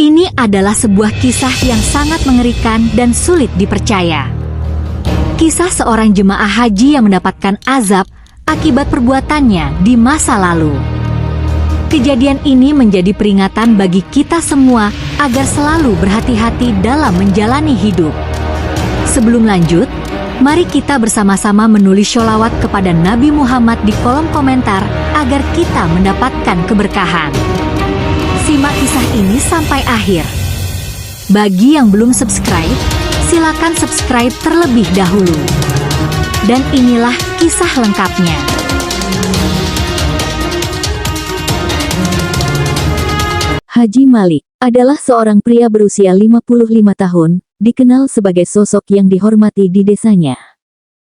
Ini adalah sebuah kisah yang sangat mengerikan dan sulit dipercaya. Kisah seorang jemaah haji yang mendapatkan azab akibat perbuatannya di masa lalu. Kejadian ini menjadi peringatan bagi kita semua agar selalu berhati-hati dalam menjalani hidup. Sebelum lanjut, mari kita bersama-sama menulis sholawat kepada Nabi Muhammad di kolom komentar agar kita mendapatkan keberkahan. Simak kisah ini sampai akhir. Bagi yang belum subscribe, silakan subscribe terlebih dahulu. Dan inilah kisah lengkapnya. Haji Malik adalah seorang pria berusia 55 tahun, dikenal sebagai sosok yang dihormati di desanya.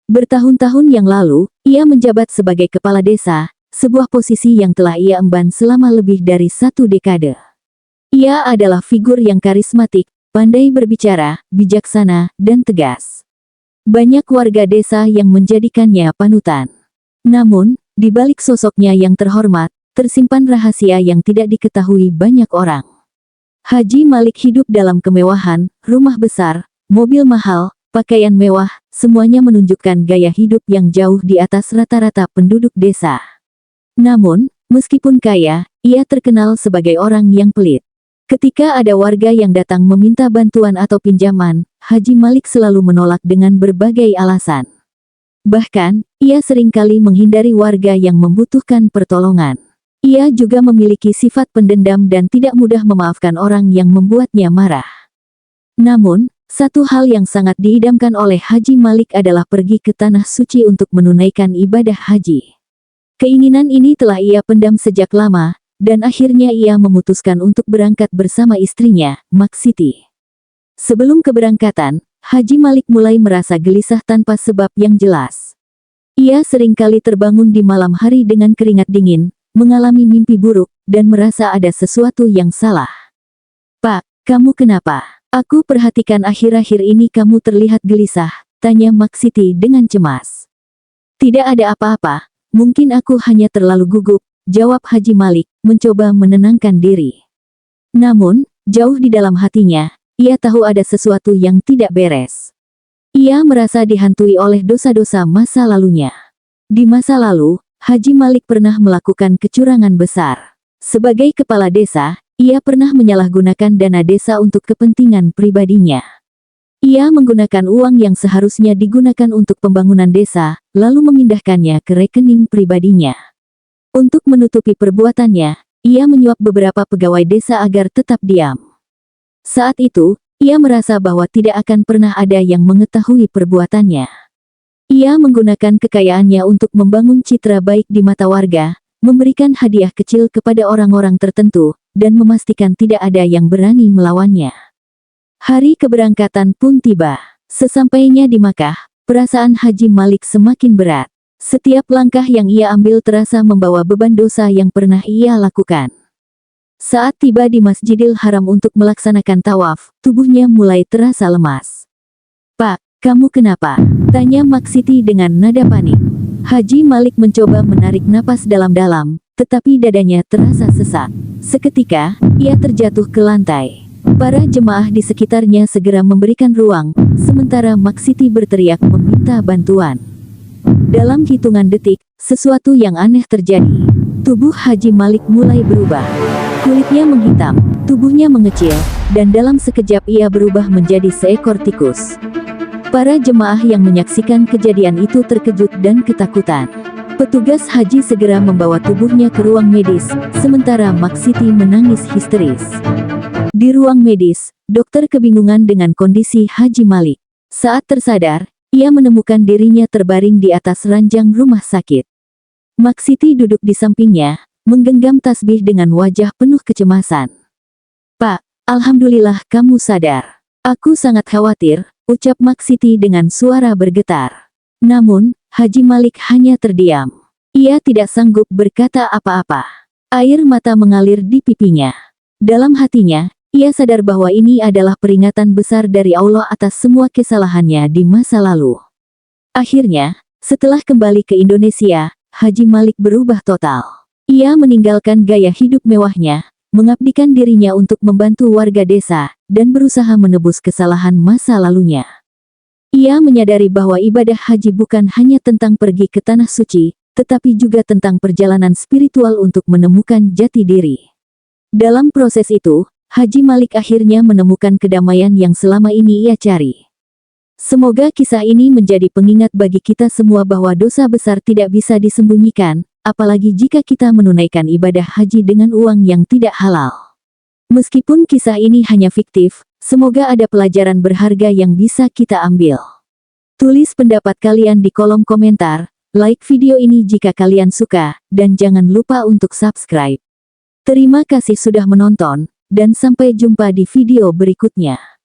Bertahun-tahun yang lalu, ia menjabat sebagai kepala desa, sebuah posisi yang telah ia emban selama lebih dari 1 dekade. Ia adalah figur yang karismatik, pandai berbicara, bijaksana, dan tegas. Banyak warga desa yang menjadikannya panutan. Namun, di balik sosoknya yang terhormat, tersimpan rahasia yang tidak diketahui banyak orang. Haji Malik hidup dalam kemewahan, rumah besar, mobil mahal, pakaian mewah, semuanya menunjukkan gaya hidup yang jauh di atas rata-rata penduduk desa. Namun, meskipun kaya, ia terkenal sebagai orang yang pelit. Ketika ada warga yang datang meminta bantuan atau pinjaman, Haji Malik selalu menolak dengan berbagai alasan. Bahkan, ia seringkali menghindari warga yang membutuhkan pertolongan. Ia juga memiliki sifat pendendam dan tidak mudah memaafkan orang yang membuatnya marah. Namun, satu hal yang sangat diidamkan oleh Haji Malik adalah pergi ke Tanah Suci untuk menunaikan ibadah haji. Keinginan ini telah ia pendam sejak lama, dan akhirnya ia memutuskan untuk berangkat bersama istrinya, Mak Siti. Sebelum keberangkatan, Haji Malik mulai merasa gelisah tanpa sebab yang jelas. Ia seringkali terbangun di malam hari dengan keringat dingin, mengalami mimpi buruk, dan merasa ada sesuatu yang salah. "Pak, kamu kenapa? Aku perhatikan akhir-akhir ini kamu terlihat gelisah," tanya Mak Siti dengan cemas. "Tidak ada apa-apa. Mungkin aku hanya terlalu gugup," jawab Haji Malik, mencoba menenangkan diri. Namun, jauh di dalam hatinya, ia tahu ada sesuatu yang tidak beres. Ia merasa dihantui oleh dosa-dosa masa lalunya. Di masa lalu, Haji Malik pernah melakukan kecurangan besar. Sebagai kepala desa, ia pernah menyalahgunakan dana desa untuk kepentingan pribadinya. Ia menggunakan uang yang seharusnya digunakan untuk pembangunan desa, lalu memindahkannya ke rekening pribadinya. Untuk menutupi perbuatannya, ia menyuap beberapa pegawai desa agar tetap diam. Saat itu, ia merasa bahwa tidak akan pernah ada yang mengetahui perbuatannya. Ia menggunakan kekayaannya untuk membangun citra baik di mata warga, memberikan hadiah kecil kepada orang-orang tertentu, dan memastikan tidak ada yang berani melawannya. Hari keberangkatan pun tiba. Sesampainya di Makkah, perasaan Haji Malik semakin berat. Setiap langkah yang ia ambil terasa membawa beban dosa yang pernah ia lakukan. Saat tiba di Masjidil Haram untuk melaksanakan tawaf, tubuhnya mulai terasa lemas. "Pak, kamu kenapa?" tanya Mak Siti dengan nada panik. Haji Malik mencoba menarik napas dalam-dalam, tetapi dadanya terasa sesak. Seketika, ia terjatuh ke lantai. Para jemaah di sekitarnya segera memberikan ruang, sementara Mak Siti berteriak meminta bantuan. Dalam hitungan detik, sesuatu yang aneh terjadi. Tubuh Haji Malik mulai berubah. Kulitnya menghitam, tubuhnya mengecil, dan dalam sekejap ia berubah menjadi seekor tikus. Para jemaah yang menyaksikan kejadian itu terkejut dan ketakutan. Petugas haji segera membawa tubuhnya ke ruang medis, sementara Mak Siti menangis histeris. Di ruang medis, dokter kebingungan dengan kondisi Haji Malik. Saat tersadar, ia menemukan dirinya terbaring di atas ranjang rumah sakit. Mak Siti duduk di sampingnya, menggenggam tasbih dengan wajah penuh kecemasan. "Pak, alhamdulillah kamu sadar. Aku sangat khawatir," ucap Mak Siti dengan suara bergetar. Namun, Haji Malik hanya terdiam. Ia tidak sanggup berkata apa-apa. Air mata mengalir di pipinya. Dalam hatinya, ia sadar bahwa ini adalah peringatan besar dari Allah atas semua kesalahannya di masa lalu. Akhirnya, setelah kembali ke Indonesia, Haji Malik berubah total. Ia meninggalkan gaya hidup mewahnya, mengabdikan dirinya untuk membantu warga desa, dan berusaha menebus kesalahan masa lalunya. Ia menyadari bahwa ibadah haji bukan hanya tentang pergi ke tanah suci, tetapi juga tentang perjalanan spiritual untuk menemukan jati diri. Dalam proses itu, Haji Malik akhirnya menemukan kedamaian yang selama ini ia cari. Semoga kisah ini menjadi pengingat bagi kita semua bahwa dosa besar tidak bisa disembunyikan, apalagi jika kita menunaikan ibadah haji dengan uang yang tidak halal. Meskipun kisah ini hanya fiktif, semoga ada pelajaran berharga yang bisa kita ambil. Tulis pendapat kalian di kolom komentar, like video ini jika kalian suka, dan jangan lupa untuk subscribe. Terima kasih sudah menonton, dan sampai jumpa di video berikutnya.